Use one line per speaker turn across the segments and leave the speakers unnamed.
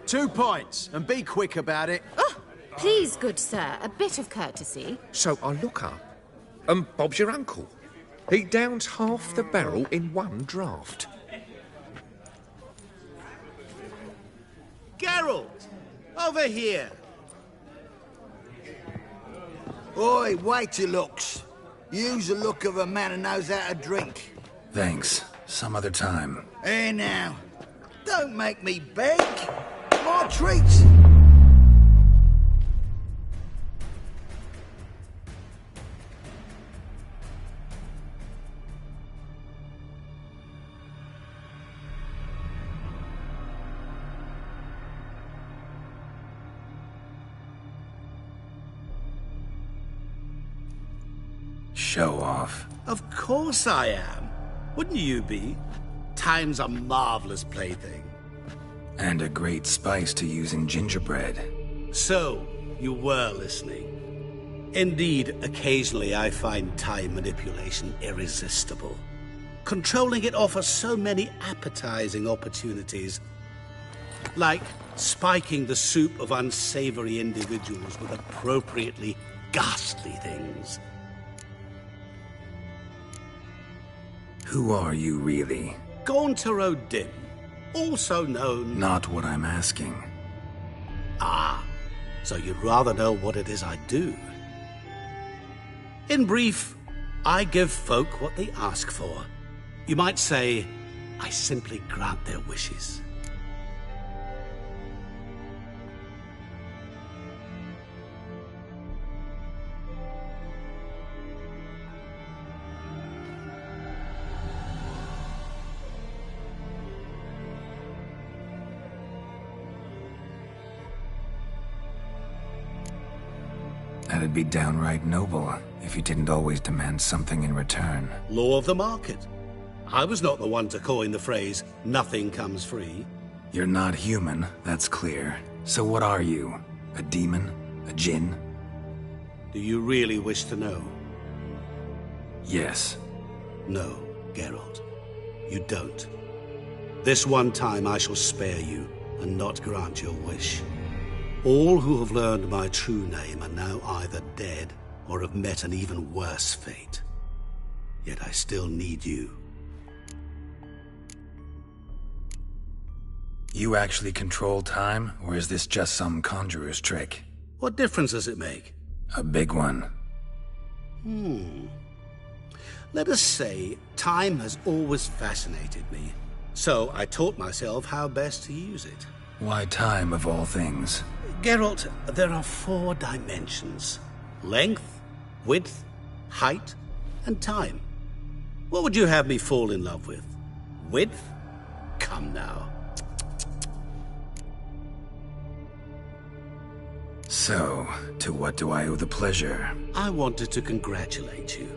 2 pints, and be quick about it.
Oh, please, good sir, a bit of courtesy.
So I look up, and Bob's your uncle. He downs half the barrel in one draught.
Geralt! Over here!
Oi, wait your looks. Use the look of a man who knows how to drink.
Thanks. Some other time.
Here now. Don't make me beg. More treats.
Show off.
Of course I am. Wouldn't you be? Time's a marvelous plaything.
And a great spice to use in gingerbread.
So, you were listening. Indeed, occasionally I find time manipulation irresistible. Controlling it offers so many appetizing opportunities. Like spiking the soup of unsavory individuals with appropriately ghastly things.
Who are you, really?
Gauntero Dim, also known...
Not what I'm asking.
Ah, so you'd rather know what it is I do. In brief, I give folk what they ask for. You might say, I simply grant their wishes.
That'd be downright noble if you didn't always demand something in return.
Law of the market. I was not the one to coin the phrase, nothing comes free.
You're not human, that's clear. So what are you? A demon? A djinn?
Do you really wish to know?
Yes.
No, Geralt. You don't. This one time I shall spare you and not grant your wish. All who have learned my true name are now either dead or have met an even worse fate. Yet I still need you.
You actually control time, or is this just some conjurer's trick?
What difference does it make?
A big one.
Let us say time has always fascinated me. So I taught myself how best to use it.
Why time, of all things?
Geralt, there are 4 dimensions. Length, width, height, and time. What would you have me fall in love with? Width? Come now.
So, to what do I owe the pleasure?
I wanted to congratulate you.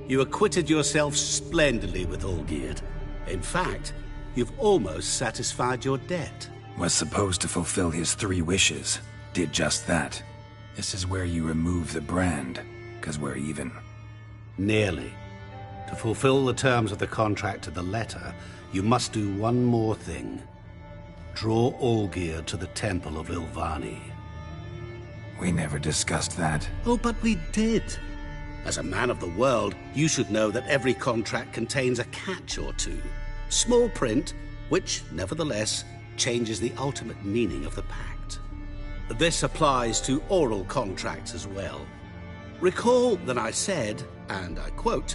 You acquitted yourself splendidly with Olgierd. In fact, you've almost satisfied your debt.
Was supposed to fulfill his 3 wishes. Did just that. This is where you remove the brand, 'cause we're even.
Nearly. To fulfill the terms of the contract to the letter, you must do one more thing. Draw Olgierd to the Temple of Ilvani.
We never discussed that.
Oh, but we did. As a man of the world, you should know that every contract contains a catch or two. Small print, which, nevertheless, changes the ultimate meaning of the pact. This applies to oral contracts as well. Recall that I said, and I quote,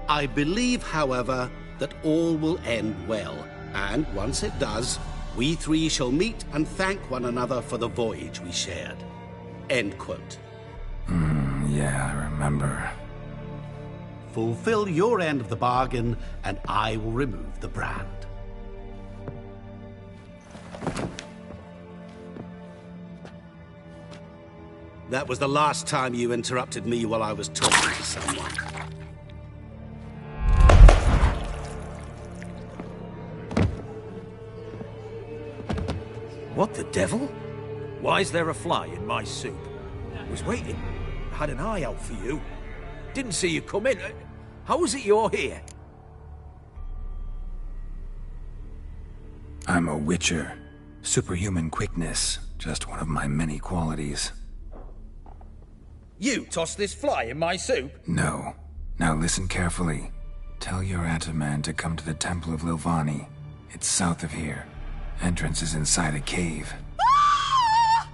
"I believe, however, that all will end well, and once it does, we 3 shall meet and thank one another for the voyage we shared." End quote.
Yeah, I remember.
Fulfill your end of the bargain, and I will remove the brand. That was the last time you interrupted me while I was talking to someone.
What the devil? Why is there a fly in my soup? Was waiting. I had an eye out for you. Didn't see you come in. How is it you're here?
I'm a witcher. Superhuman quickness, just one of my many qualities.
You tossed this fly in my soup?
No. Now listen carefully. Tell your Ataman to come to the Temple of Lilvani. It's south of here. Entrance is inside a cave.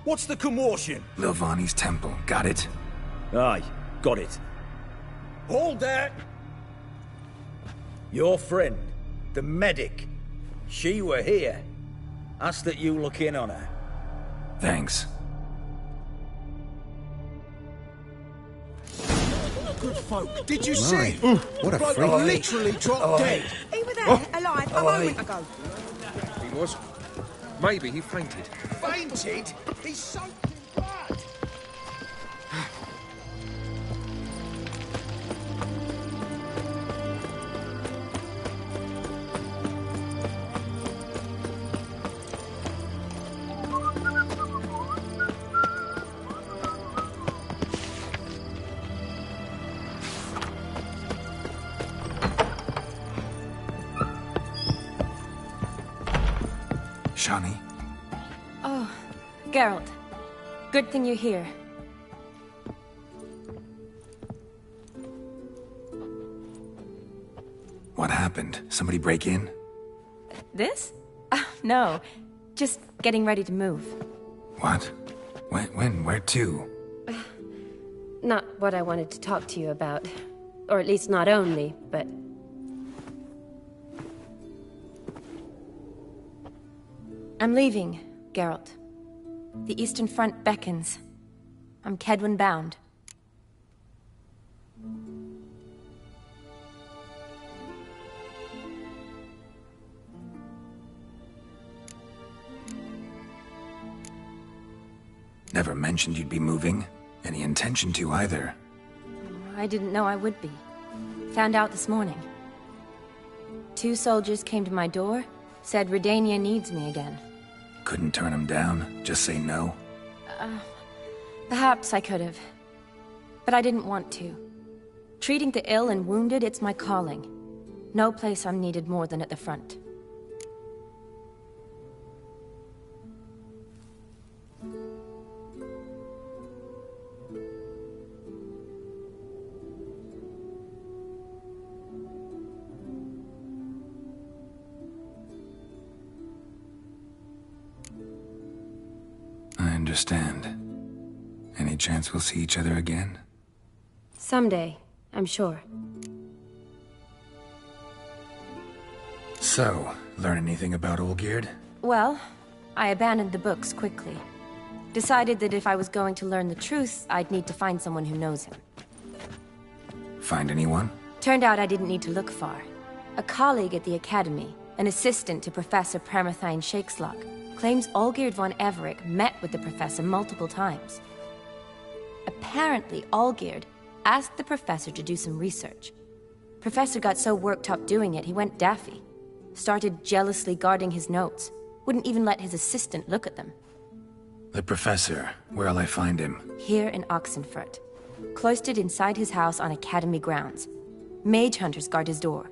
What's the commotion?
Lilvani's temple, got it?
Aye, got it. Hold there! Your friend, the medic, she were here. Asked that you look in on her.
Thanks.
Good folk. Did you see?
What a
Bloke
freak.
literally dropped dead.
He was there, alive, a moment ago.
He was. Maybe he fainted.
Fainted? He's soaked in blood.
Shani?
Oh, Geralt. Good thing you're here.
What happened? Somebody break in?
This? No. Just getting ready to move.
What? When? Where to?
Not what I wanted to talk to you about. Or at least not only, but...
I'm leaving, Geralt. The Eastern Front beckons. I'm Kedwin bound.
Never mentioned you'd be moving. Any intention to either.
I didn't know I would be. Found out this morning. 2 soldiers came to my door, said Redania needs me again.
Couldn't turn him down? Just say no?
Perhaps I could have. But I didn't want to. Treating the ill and wounded, it's my calling. No place I'm needed more than at the front.
I understand. Any chance we'll see each other again?
Someday, I'm sure.
So, learn anything about Olgierd?
Well, I abandoned the books quickly. Decided that if I was going to learn the truth, I'd need to find someone who knows him.
Find anyone?
Turned out I didn't need to look far. A colleague at the Academy, an assistant to Professor Permathine Shakeslog, claims Olgierd von Everec met with the professor multiple times. Apparently, Olgierd asked the professor to do some research. Professor got so worked up doing it, he went daffy. Started jealously guarding his notes. Wouldn't even let his assistant look at them.
The professor. Where'll I find him?
Here in Oxenfurt. Cloistered inside his house on Academy grounds. Mage hunters guard his door.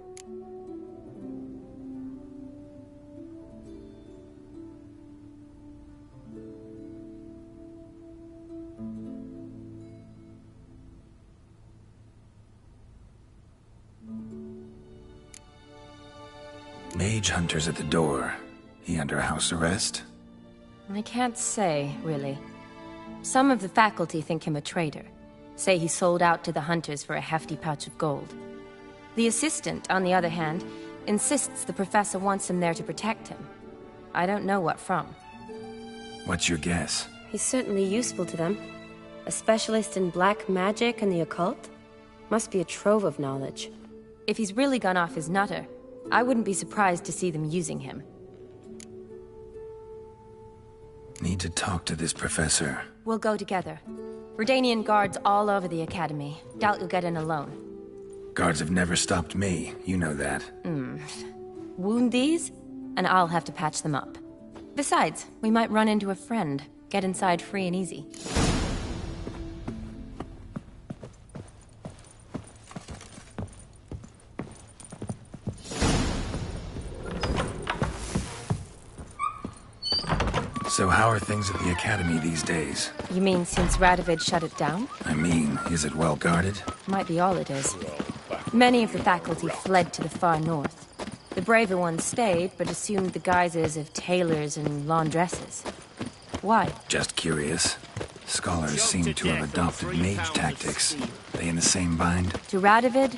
Mage hunters at the door. He under house arrest?
I can't say, really. Some of the faculty think him a traitor. Say he sold out to the hunters for a hefty pouch of gold. The assistant, on the other hand, insists the professor wants him there to protect him. I don't know what from.
What's your guess?
He's certainly useful to them. A specialist in black magic and the occult? Must be a trove of knowledge.
If he's really gone off his nutter, I wouldn't be surprised to see them using him.
Need to talk to this professor.
We'll go together. Redanian guards all over the Academy. Doubt you'll get in alone.
Guards have never stopped me. You know that.
Wound these, and I'll have to patch them up. Besides, we might run into a friend. Get inside free and easy.
So how are things at the Academy these days?
You mean since Radovid shut it down?
I mean, is it well guarded?
Might be all it is. Many of the faculty fled to the far north. The braver ones stayed, but assumed the guises of tailors and laundresses. Why?
Just curious. Scholars seem to have adopted mage tactics. They in the same bind?
To Radovid,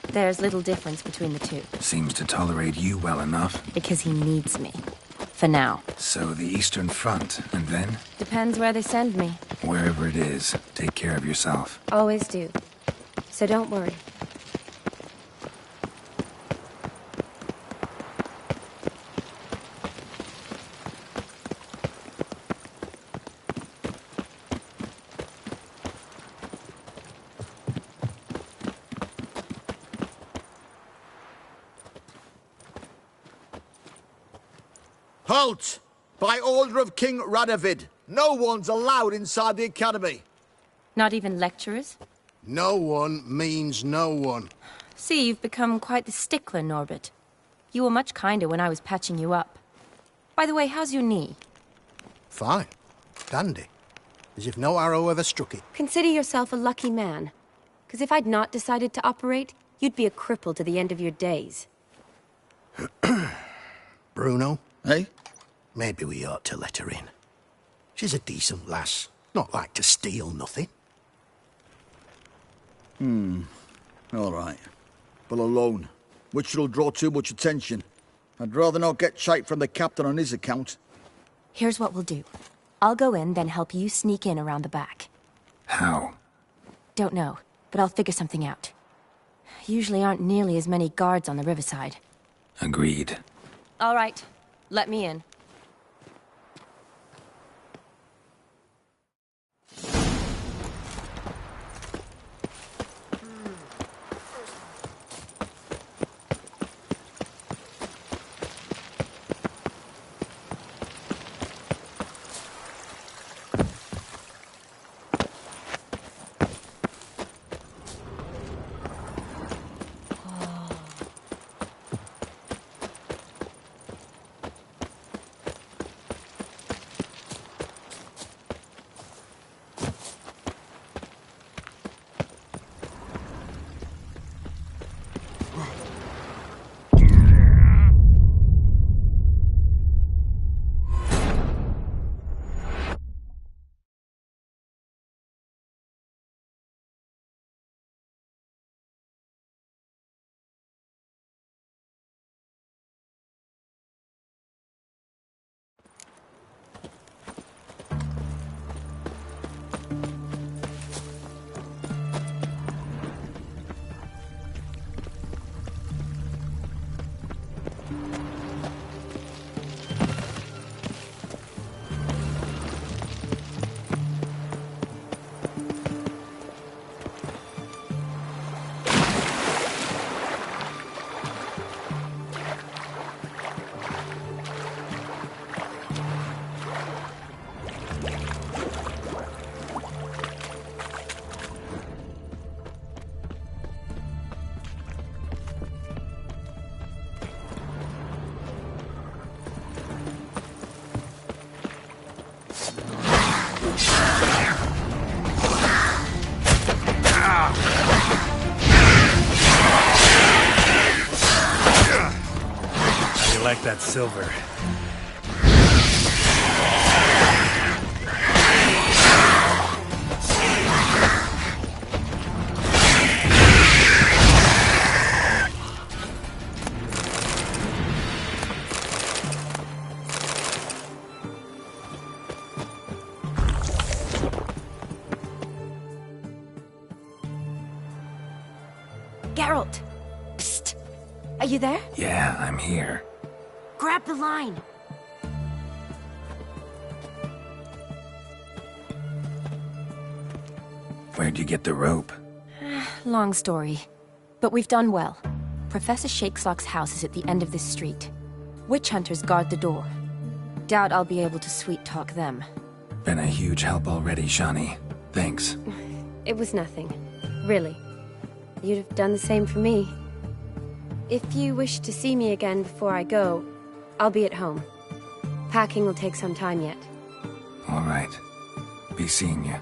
there's little difference between the two.
Seems to tolerate you well enough.
Because he needs me. For now.
So the Eastern Front, and then?
Depends where they send me.
Wherever it is, take care of yourself.
Always do. So don't worry.
Halt! By order of King Radovid, no one's allowed inside the Academy.
Not even lecturers?
No one means no one.
See, you've become quite the stickler, Norbert. You were much kinder when I was patching you up. By the way, how's your knee?
Fine. Dandy. As if no arrow ever struck it.
Consider yourself a lucky man. Because if I'd not decided to operate, you'd be a cripple to the end of your days.
Bruno?
Hey?
Maybe we ought to let her in. She's a decent lass. Not like to steal nothing.
All right. But alone, which will draw too much attention. I'd rather not get shite from the captain on his account.
Here's what we'll do. I'll go in, then help you sneak in around the back.
How?
Don't know, but I'll figure something out. Usually aren't nearly as many guards on the riverside.
Agreed.
All right. Let me in.
Like that silver.
Geralt! Psst! Are you there?
Yeah, I'm here.
Grab the line!
Where'd you get the rope?
Long story. But we've done well. Professor Shakeslock's house is at the end of this street. Witch hunters guard the door. Doubt I'll be able to sweet-talk them.
Been a huge help already, Shani. Thanks.
It was nothing. Really. You'd have done the same for me. If you wish to see me again before I go, I'll be at home. Packing will take some time yet.
All right. Be seeing you.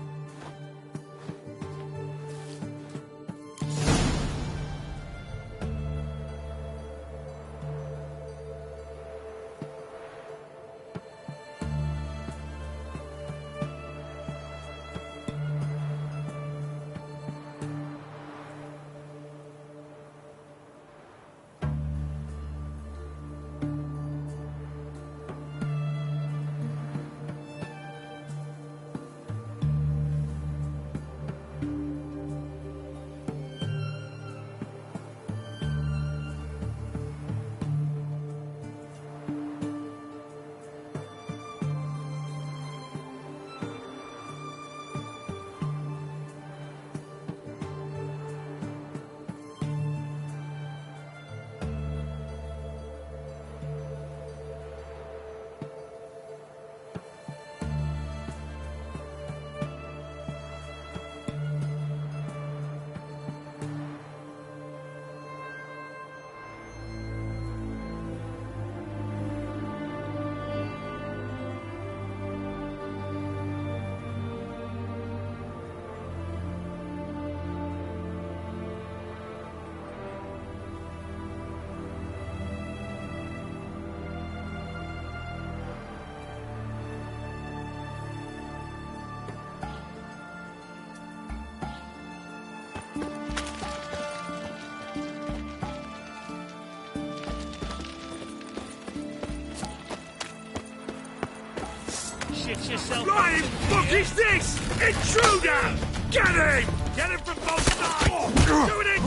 Shit yourself. Flying fuck is this? Intruder! Get him! Get him from both sides! Doing it!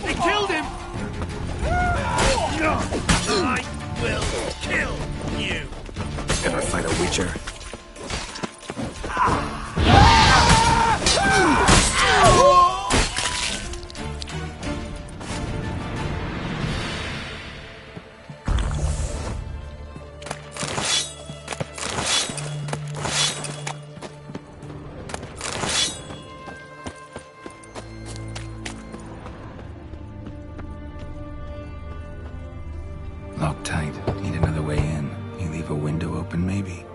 They killed him! I will kill you!
Ever fight a Witcher? Locked tight. Need another way in. You leave a window open, maybe?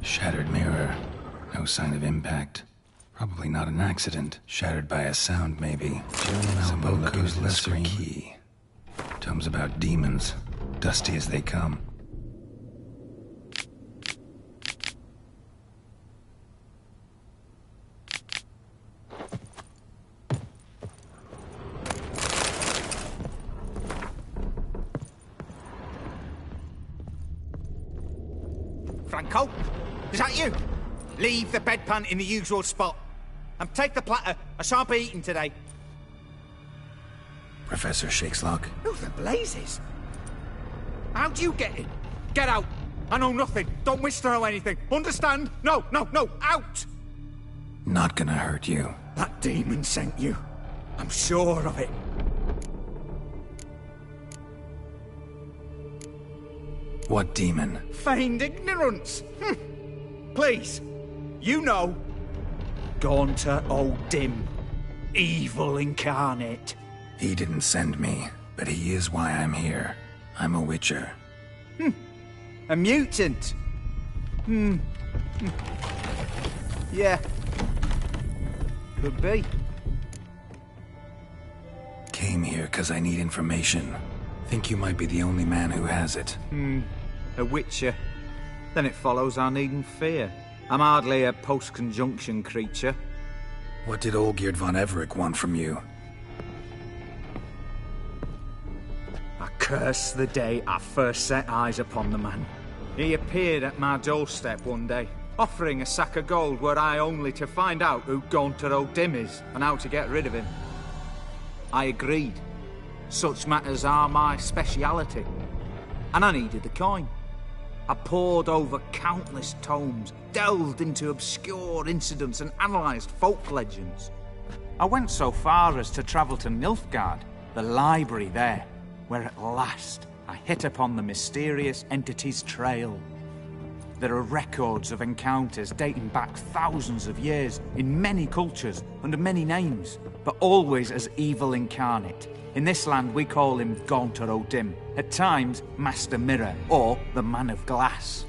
Shattered mirror. No sign of impact. Probably not an accident. Shattered by a sound, maybe. Saboko's lesser key. Tomes about demons. Dusty as they come.
Franco. Is that you? Leave the bedpan in the usual spot. And take the platter. I shan't be eating today.
Professor Shakeslock?
Who the blazes? How'd you get in? Get out. I know nothing. Don't wish to know anything. Understand? No, no, no. Out!
Not gonna hurt you.
That demon sent you. I'm sure of it.
What demon?
Feigned ignorance. Please. You know. Gaunter O'Dim. Evil incarnate.
He didn't send me, but he is why I'm here. I'm a witcher.
A mutant. Yeah. Could be.
Came here because I need information. Think you might be the only man who has it.
A witcher. Then it follows I needn't fear. I'm hardly a post-conjunction creature.
What did Olgierd von Everec want from you?
I curse the day I first set eyes upon the man. He appeared at my doorstep one day, offering a sack of gold were I only to find out who Gaunter O'Dim is and how to get rid of him. I agreed. Such matters are my speciality. And I needed the coin. I pored over countless tomes, delved into obscure incidents and analysed folk legends. I went so far as to travel to Nilfgaard, the library there, where at last I hit upon the mysterious entity's trail. There are records of encounters dating back thousands of years in many cultures under many names, but always as evil incarnate. In this land we call him Gaunter O'Dim, at times Master Mirror or the Man of Glass.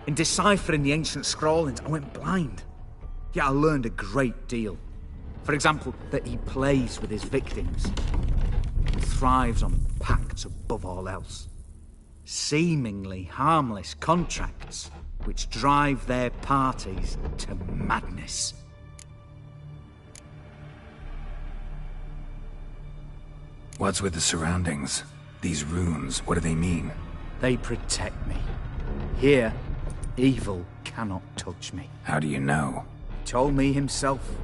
In deciphering the ancient scrawlings I went blind, yet I learned a great deal. For example, that he plays with his victims, thrives on pacts above all else. Seemingly harmless contracts which drive their parties to madness.
What's with the surroundings? These runes, what do they mean?
They protect me. Here, evil cannot touch me.
How do you know?
He told me himself.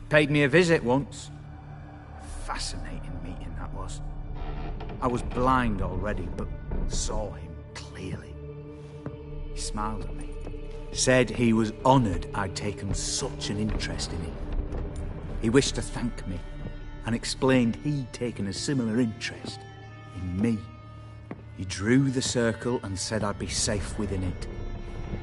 Paid me a visit once. Fascinating meeting that was. I was blind already, but saw him clearly. He smiled at me. Said he was honoured I'd taken such an interest in him. He wished to thank me, and explained he'd taken a similar interest in me. He drew the circle and said I'd be safe within it.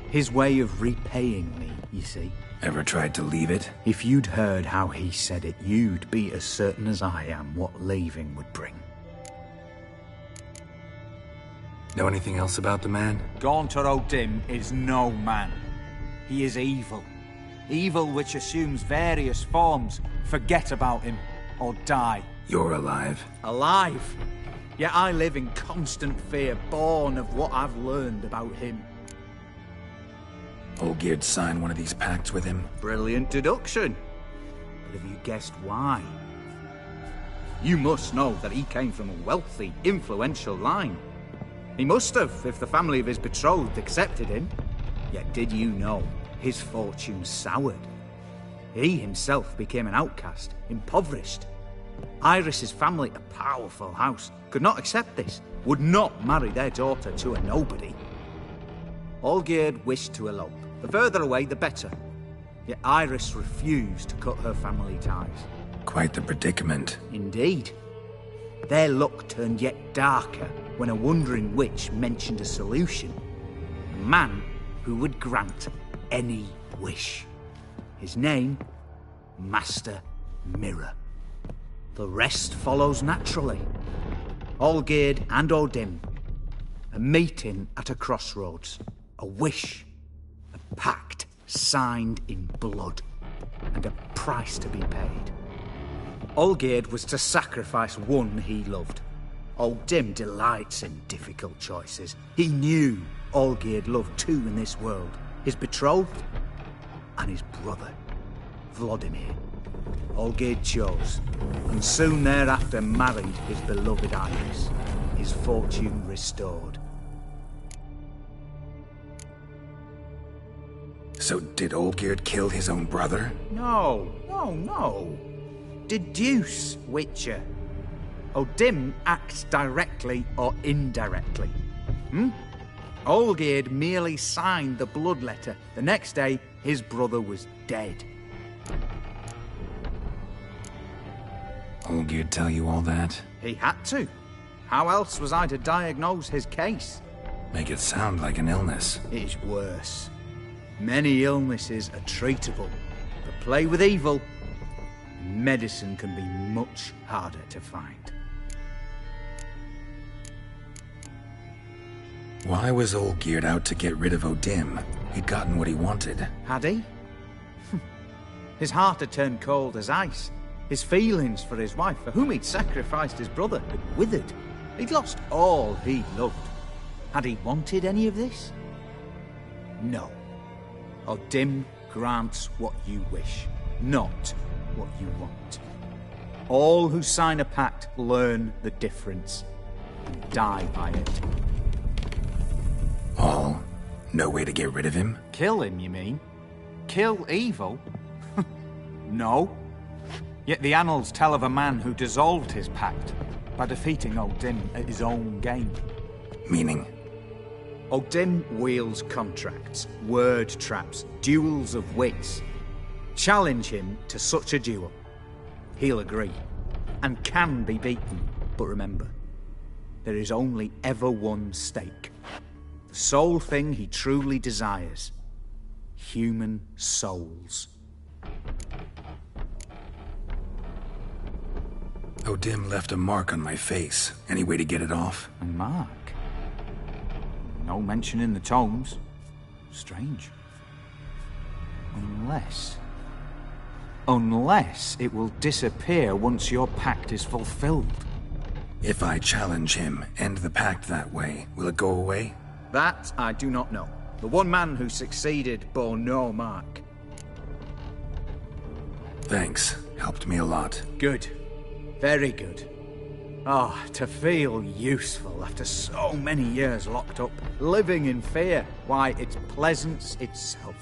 His way of repaying me, you see.
Ever tried to leave it?
If you'd heard how he said it, you'd be as certain as I am what leaving would bring.
Know anything else about the man?
Gaunter O'Dim is no man. He is evil. Evil which assumes various forms. Forget about him. Or die.
You're alive.
Alive? Yet I live in constant fear, born of what I've learned about him.
Olgierd signed one of these pacts with him?
Brilliant deduction. But have you guessed why? You must know that he came from a wealthy, influential line. He must have, if the family of his betrothed accepted him. Yet did you know his fortune soured? He himself became an outcast, impoverished. Iris's family, a powerful house, could not accept this, would not marry their daughter to a nobody. Olgierd wished to elope. The further away, the better. Yet Iris refused to cut her family ties.
Quite the predicament.
Indeed. Their luck turned yet darker when a wandering witch mentioned a solution. A man who would grant any wish. His name, Master Mirror. The rest follows naturally. Olgierd and O'Dim. A meeting at a crossroads. A wish. A pact signed in blood. And a price to be paid. Olgierd was to sacrifice one he loved. O'Dim delights in difficult choices. He knew Olgierd loved two in this world. His betrothed and his brother, Vladimir. Olgierd chose, and soon thereafter married his beloved Iris, his fortune restored.
So did Olgierd kill his own brother?
No. Deduce, Witcher. O'Dim acts directly or indirectly. Olgierd merely signed the blood letter. The next day, his brother was dead.
Olgierd tell you all that?
He had to. How else was I to diagnose his case?
Make it sound like an illness.
It is worse. Many illnesses are treatable, but play with evil, medicine can be much harder to find.
Why was Olgierd out to get rid of O'Dim? He'd gotten what he wanted.
Had he? His heart had turned cold as ice. His feelings for his wife, for whom he'd sacrificed his brother, had withered. He'd lost all he loved. Had he wanted any of this? No. O'Dim grants what you wish, not what you want. All who sign a pact learn the difference and die by it.
All? No way to get rid of him?
Kill him, you mean? Kill evil? No. Yet the annals tell of a man who dissolved his pact by defeating O'Dim at his own game.
Meaning?
O'Dim wields contracts, word traps, duels of wits. Challenge him to such a duel. He'll agree, and can be beaten. But remember, there is only ever one stake. The sole thing he truly desires. Human souls.
O'Dim left a mark on my face. Any way to get it off?
A mark? No mention in the tomes. Strange. Unless it will disappear once your pact is fulfilled.
If I challenge him, end the pact that way, will it go away?
That I do not know. The one man who succeeded bore no mark.
Thanks. Helped me a lot.
Good. Very good. Ah, to feel useful after so many years locked up, living in fear. Why, it's pleasance itself.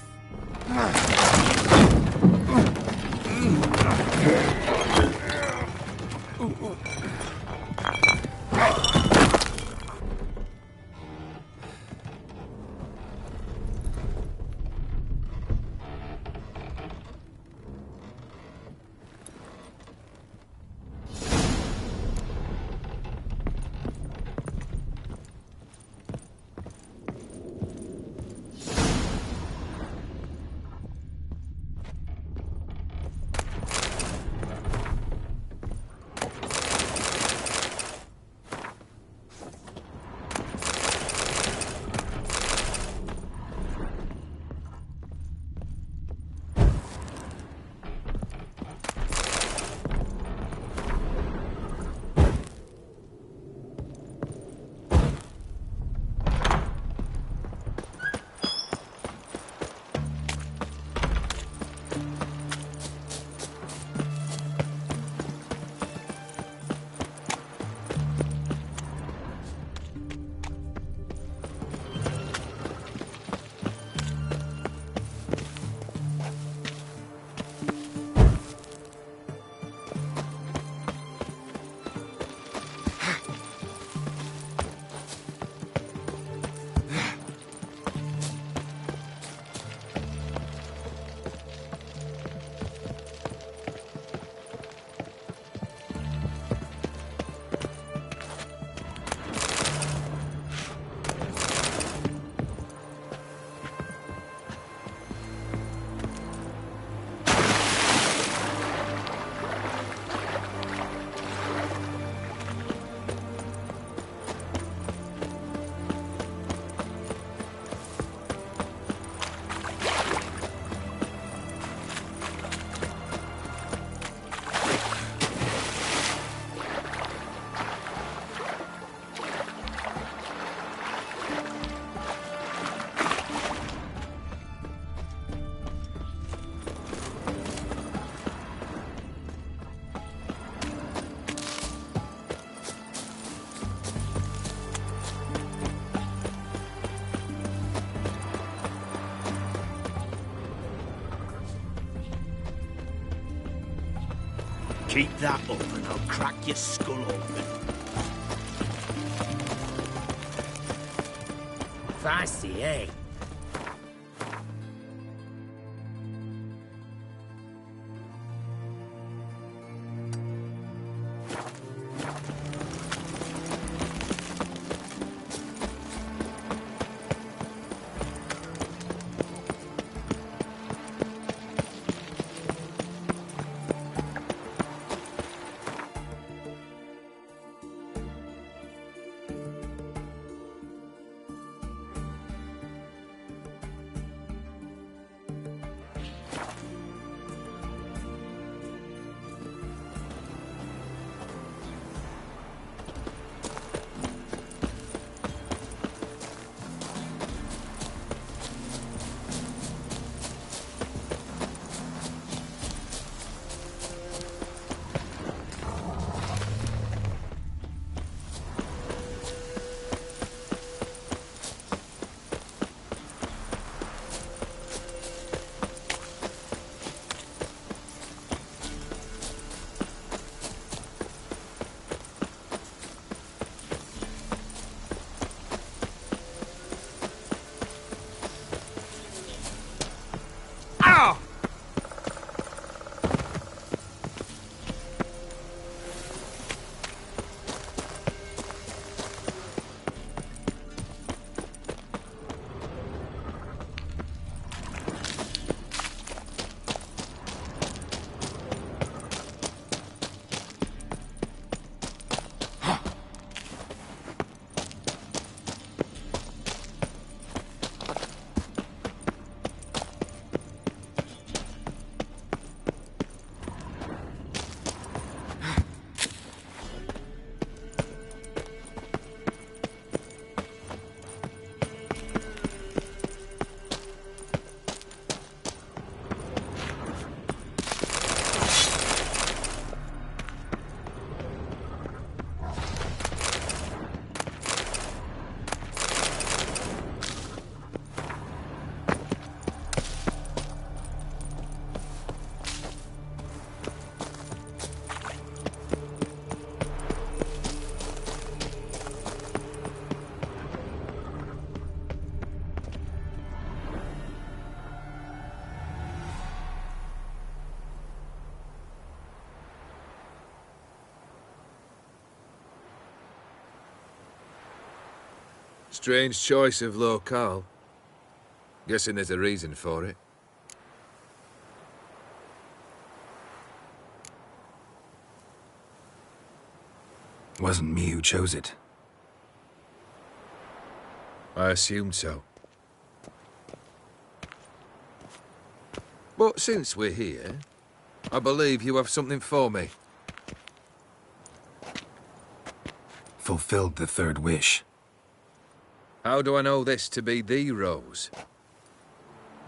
Keep that up and I'll crack your skull open. Fancy, eh?
Strange choice of locale. Guessing there's a reason for it.
Wasn't me who chose it.
I assumed so. But since we're here, I believe you have something for me.
Fulfilled the third wish.
How do I know this to be the rose?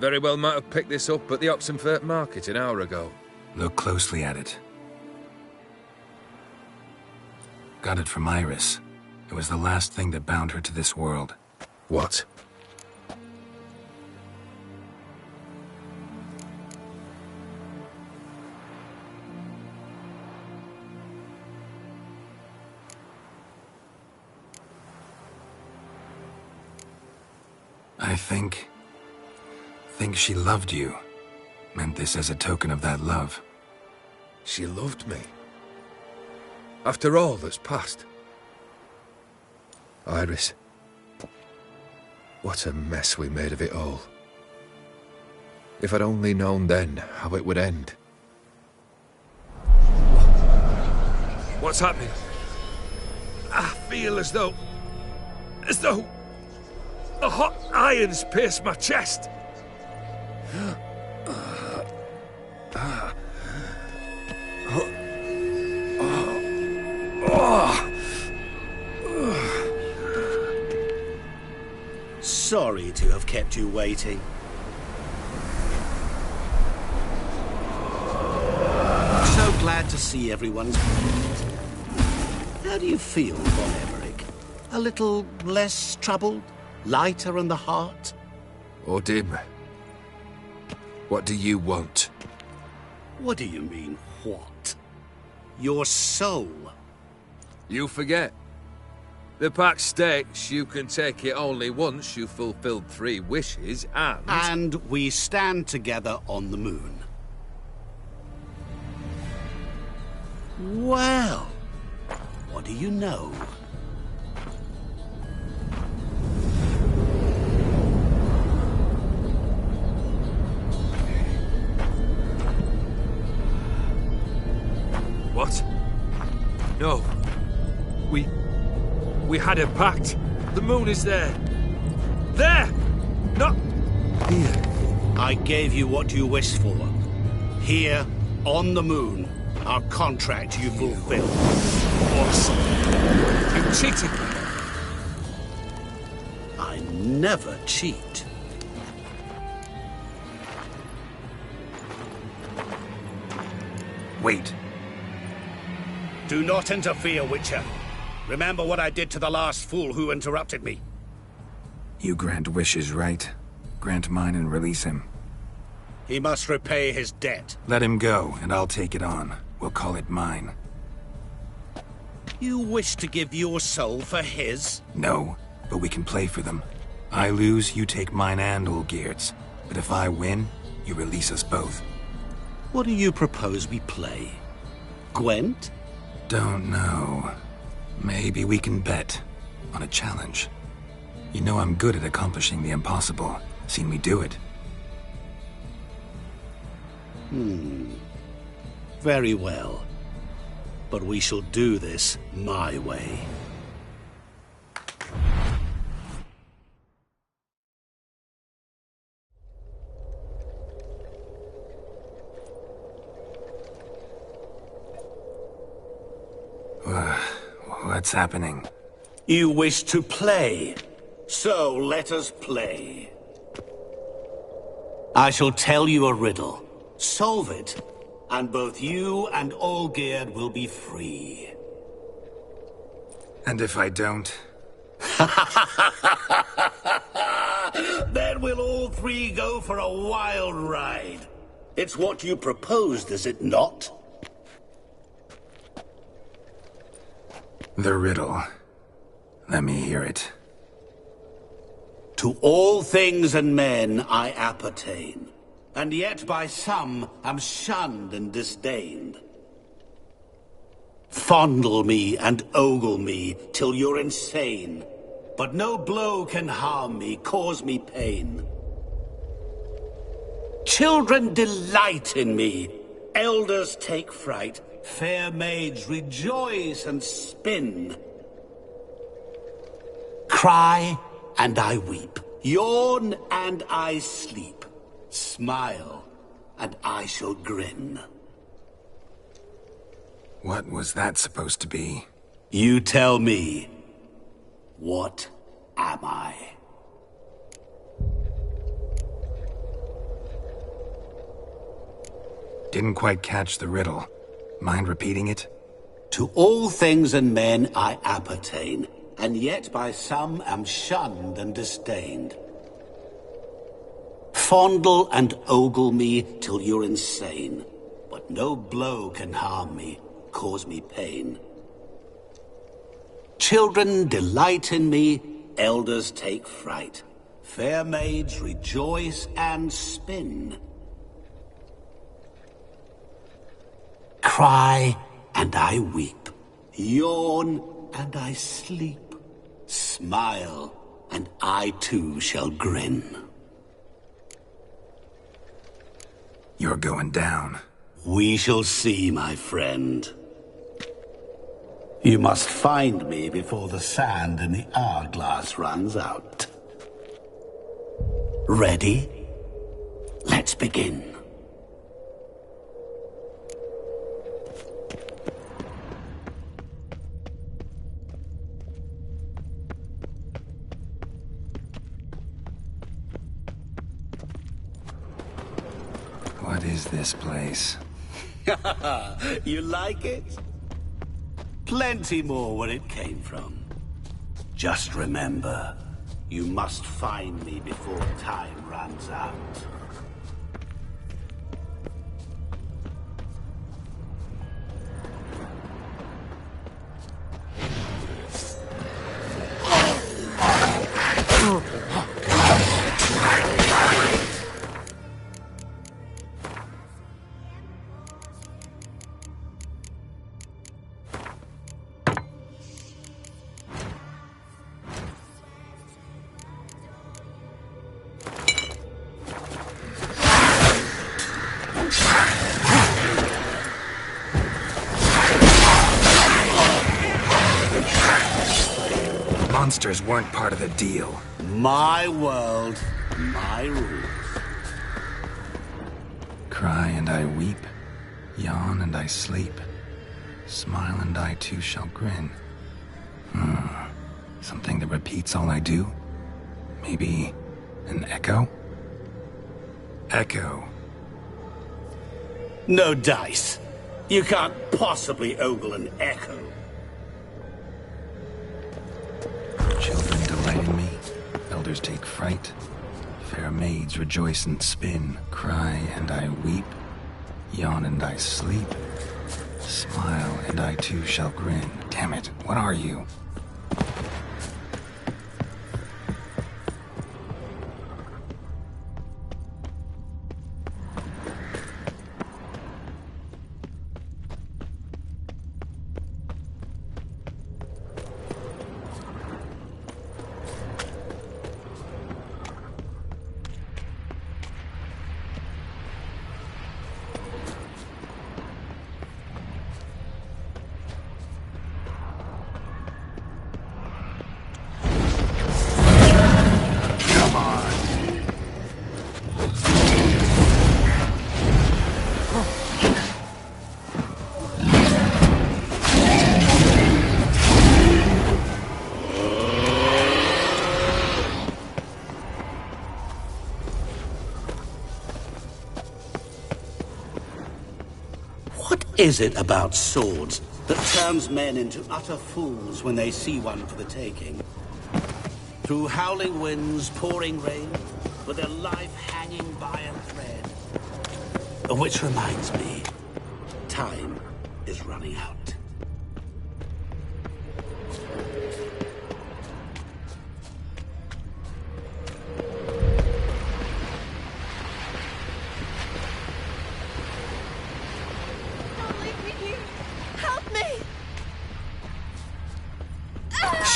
Very well might have picked this up at the Oxenfurt market an hour ago.
Look closely at it. Got it from Iris. It was the last thing that bound her to this world.
What?
I think she loved you. Meant this as a token of that love.
She loved me. After all that's passed. Iris. What a mess we made of it all. If I'd only known then how it would end. What's happening? I feel as though a hot iron's pierced my chest.
Sorry to have kept you waiting. So glad to see everyone's pleased. How do you feel, Von Emmerich? A little less troubled? Lighter in the heart?
Odim, what do you want?
What do you mean, what? your soul.
You forget. The pact states you can take it only once you've fulfilled 3 wishes, and...
And we stand together on the moon. Well, what do you know?
What? No. We had a pact. The moon is there. There! Not here.
I gave you what you wished for. Here, on the moon, our contract you fulfilled.
Awesome. You cheated me.
I never cheat.
Wait.
Do not interfere, Witcher. Remember what I did to the last fool who interrupted me.
You grant wishes, right? Grant mine and release him.
He must repay his debt.
Let him go, and I'll take it on. We'll call it mine.
You wish to give your soul for his?
No, but we can play for them. I lose, you take mine and Olgierd's. But if I win, you release us both.
What do you propose we play? Gwent?
Don't know. Maybe we can bet on a challenge. You know I'm good at accomplishing the impossible. Seen me do it.
Very well. But we shall do this my way.
What's happening?
You wish to play, so let us play. I shall tell you a riddle. Solve it, and both you and Olgierd will be free.
And if I don't?
Then we'll all 3 go for a wild ride. It's what you proposed, is it not?
The riddle. Let me hear it.
To all things and men I appertain, and yet by some am shunned and disdained. Fondle me and ogle me till you're insane, but no blow can harm me, cause me pain. Children delight in me, elders take fright, fair maids rejoice and spin. Cry and I weep, yawn and I sleep, smile and I shall grin.
What was that supposed to be?
You tell me, what am I?
Didn't quite catch the riddle. Mind repeating it?
To all things and men I appertain, and yet by some am shunned and disdained. Fondle and ogle me till you're insane, but no blow can harm me, cause me pain. Children delight in me, elders take fright, fair maids rejoice and spin. Cry and I weep, yawn and I sleep, smile and I too shall grin.
You're going down.
We shall see, my friend. You must find me before the sand in the hourglass runs out. Ready? Let's begin.
What is this place?
You like it? Plenty more where it came from. Just remember, you must find me before time runs out.
Monsters weren't part of the deal.
My world, my rules.
Cry and I weep, yawn and I sleep, smile and I too shall grin. Something that repeats all I do? Maybe an echo? Echo.
No dice. You can't possibly ogle an echo.
Children delight in me, elders take fright, fair maids rejoice and spin, cry and I weep, yawn and I sleep, smile and I too shall grin. Damn it, what are you?
What is it about swords that turns men into utter fools when they see one for the taking? Through howling winds, pouring rain, with their life hanging by a thread. Which reminds me, time is running out.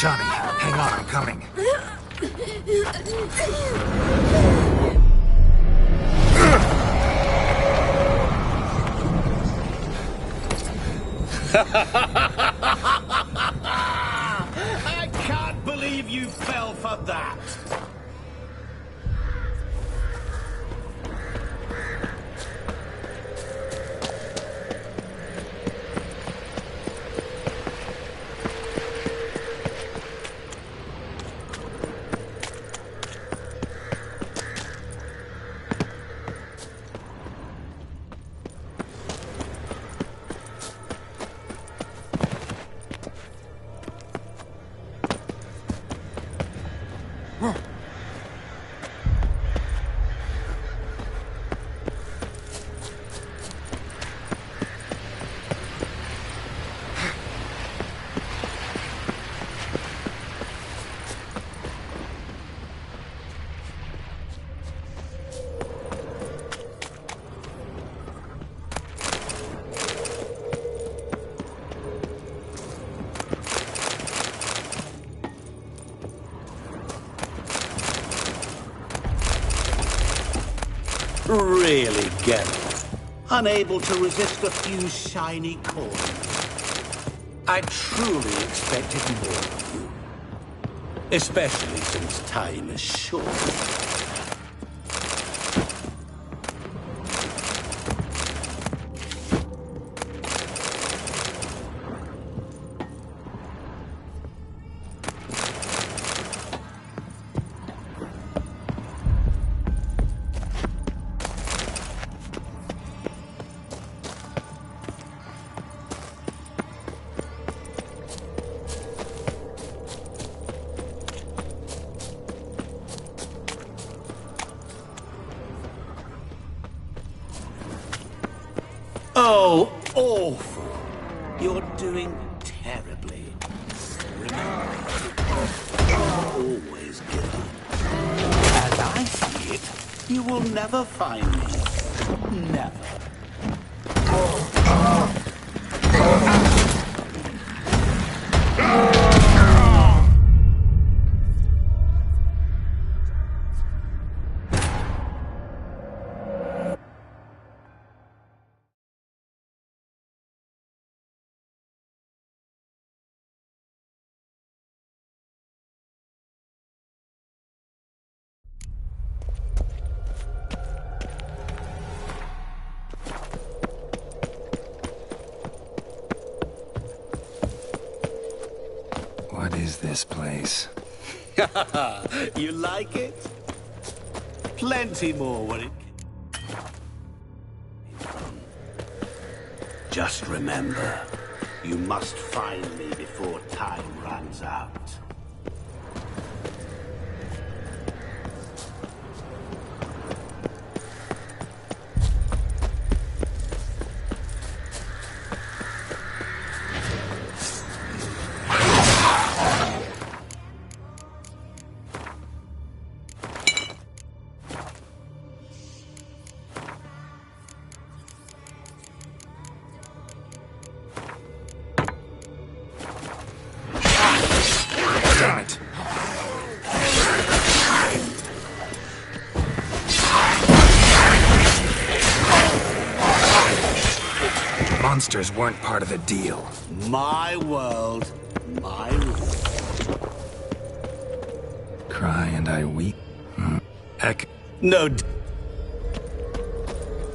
Shani, hang on, I'm coming.
I can't believe you fell for that. Really, Geralt? Unable to resist a few shiny coins? I truly expected more of you. Especially since time is short. Oh, awful. You're doing terribly. Remember, always give up. it, you will never find me. Never.
What is this place?
You like it? Plenty more where it... Just remember, you must find me before time runs out.
Monsters weren't part of the deal.
My world, my rule.
Cry and I weep.
No.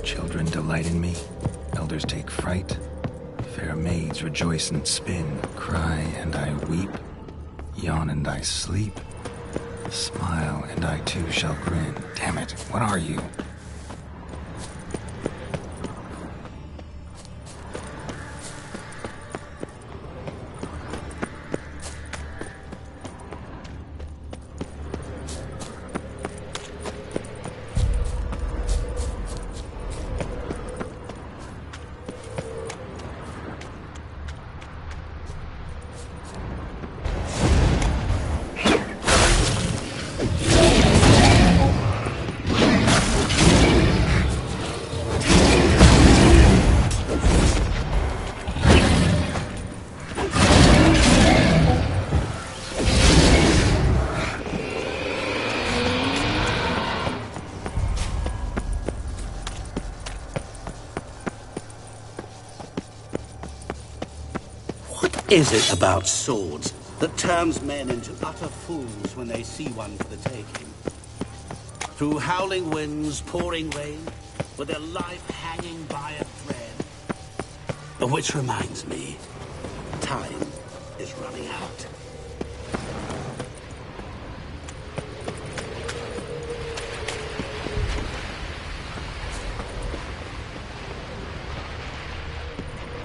Children delight in me. Elders take fright. Fair maids rejoice and spin. Cry and I weep. Yawn and I sleep. Smile and I too shall grin. Damn it, what are you?
Is it about swords that turns men into utter fools when they see one for the taking? Through howling winds, pouring rain, with their life hanging by a thread. Which reminds me, time is running out.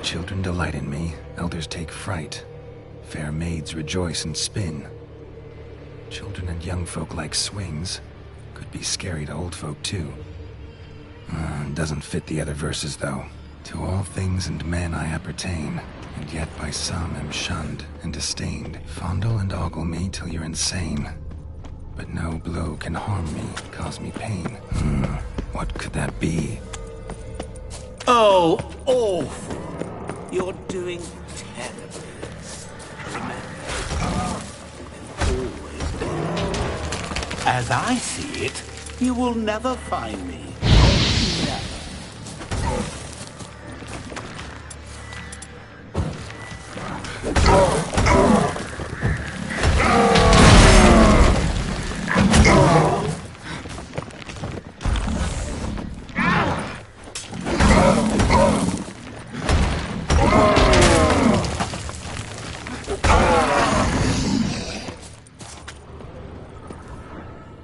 Children delight in me, elders take fright. Fair maids rejoice and spin. Children and young folk like swings. Could be scary to old folk too. Doesn't fit the other verses though. To all things and men I appertain, and yet by some am shunned and disdained. Fondle and ogle me till you're insane. But no blow can harm me, cause me pain. What could that be?
Oh, awful. You're doing terribly. Remember, always dead. As I see it, you will never find me. Never.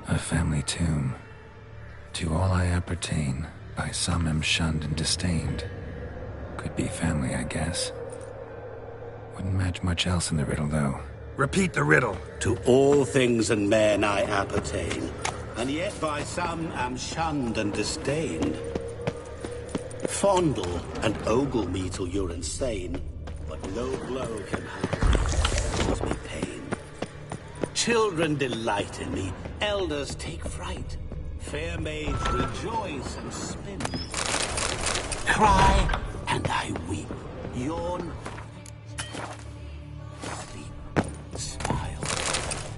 A family tomb. To all I appertain, by some am shunned and disdained. Could be family, I guess. Wouldn't match much else in the riddle, though. Repeat the riddle.
To all things and men I appertain, and yet by some am shunned and disdained. Fondle and ogle me till you're insane, but no blow can harm me, cause me pain. Children delight in me, elders take fright. Fair maids rejoice and spin. Cry, and I weep. Yawn, sleep, smile,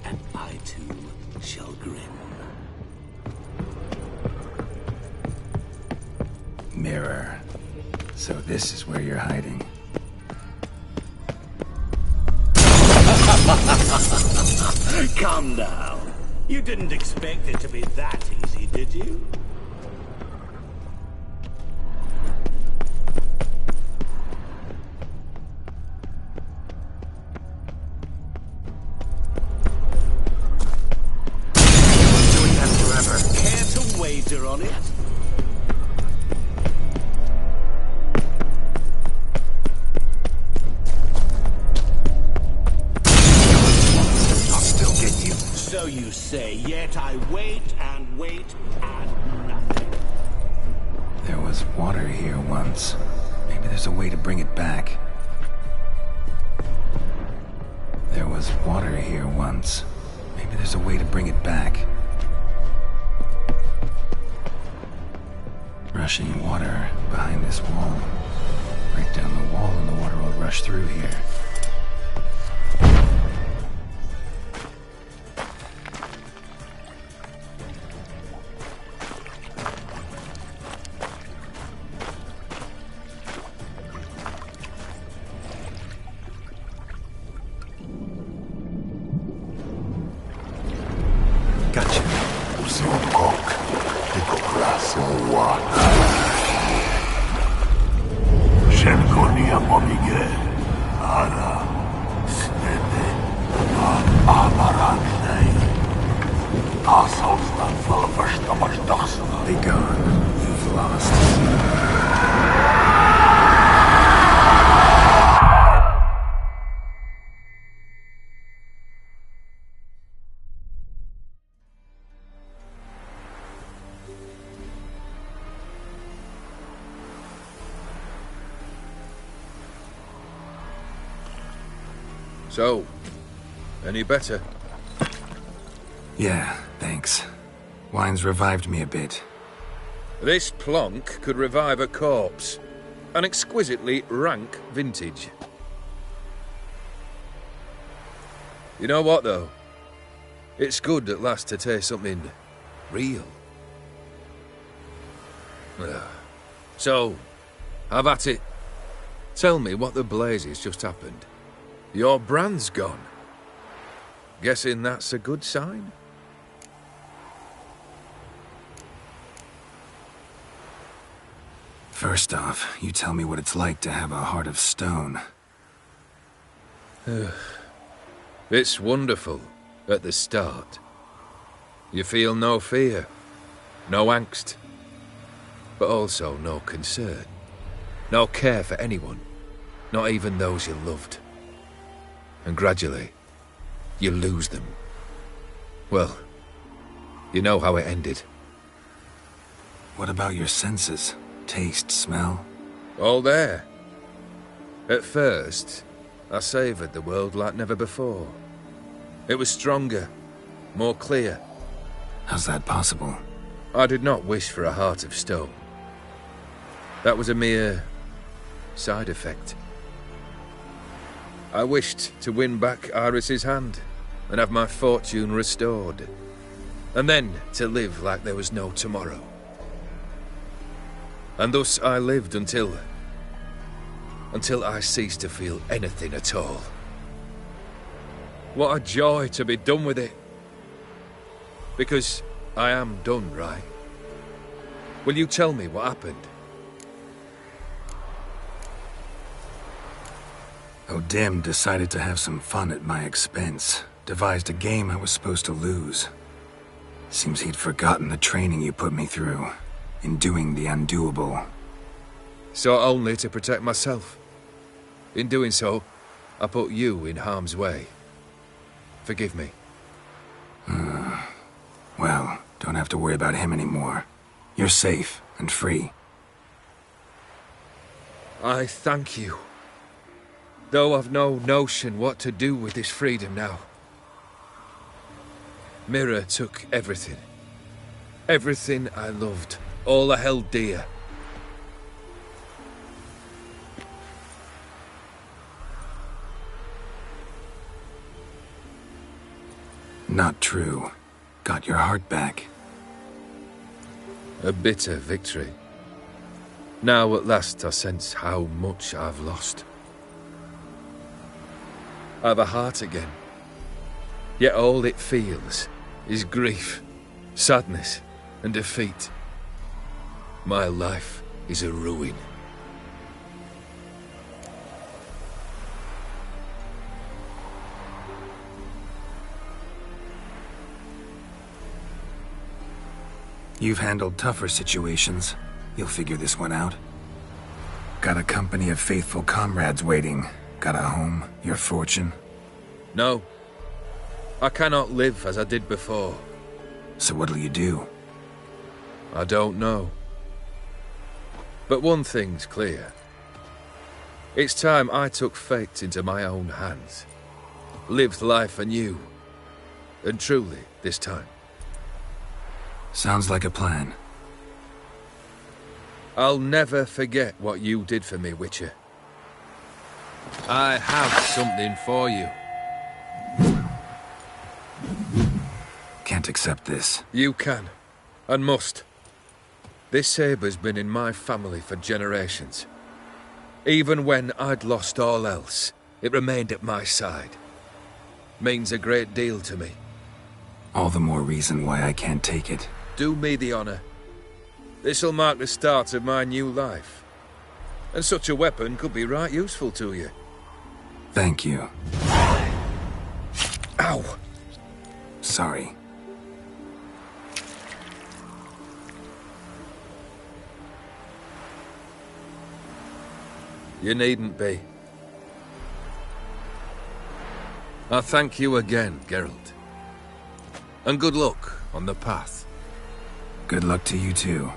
and I too shall grin.
Mirror. So this is where you're hiding.
Calm down. You didn't expect it to be that easy, did you?
Doing that forever.
Care to wager on it? So you say, yet I wait and wait and nothing.
There was water here once. Maybe there's a way to bring it back. There was water here once. Maybe there's a way to bring it back. Rushing water behind this wall. Break down the wall and the water will rush through here. Be gone. You've lost.
So, any better?
Yeah, thanks. Wine's revived me a bit.
This plonk could revive a corpse. An exquisitely rank vintage. You know what, though? It's good at last to taste something real. So, have at it. Tell me what the blazes just happened. Your brand's gone. Guessing that's a good sign?
First off, you tell me what it's like to have a heart of stone.
It's wonderful at the start. You feel no fear, no angst, but also no concern, no care for anyone, not even those you loved. And gradually, you lose them. Well, you know how it ended.
What about your senses? Taste, smell?
All there. At first, I savoured the world like never before. It was stronger, more clear.
How's that possible?
I did not wish for a heart of stone. That was a mere side effect. I wished to win back Iris's hand and have my fortune restored. And then to live like there was no tomorrow. And thus I lived until I ceased to feel anything at all. What a joy to be done with it. Because I am done, right? Will you tell me what happened?
O'Dim decided to have some fun at my expense. Devised a game I was supposed to lose. Seems he'd forgotten the training you put me through. In doing the undoable.
So only to protect myself. In doing so, I put you in harm's way. Forgive me.
Well, don't have to worry about him anymore. You're safe and free.
I thank you. Though I've no notion what to do with this freedom now. Mirror took everything. Everything I loved, all I held dear.
Not true. Got your heart back.
A bitter victory. Now at last I sense how much I've lost. I've a heart again. Yet all it feels is grief, sadness, and defeat. My life is a ruin.
You've handled tougher situations. You'll figure this one out. Got a company of faithful comrades waiting. Got a home, your fortune.
No. I cannot live as I did before.
So what'll you do?
I don't know. But one thing's clear. It's time I took fate into my own hands. Lived life anew. And truly, this time.
Sounds like a plan.
I'll never forget what you did for me, Witcher. I have something for you.
Can't accept this.
You can, and must. This sabre's been in my family for generations. Even when I'd lost all else, it remained at my side. Means a great deal to me.
All the more reason why I can't take it.
Do me the honor. This'll mark the start of my new life. And such a weapon could be right useful to you.
Thank you.
Ow!
Sorry.
You needn't be. I thank you again, Geralt. And good luck on the path.
Good luck to you too.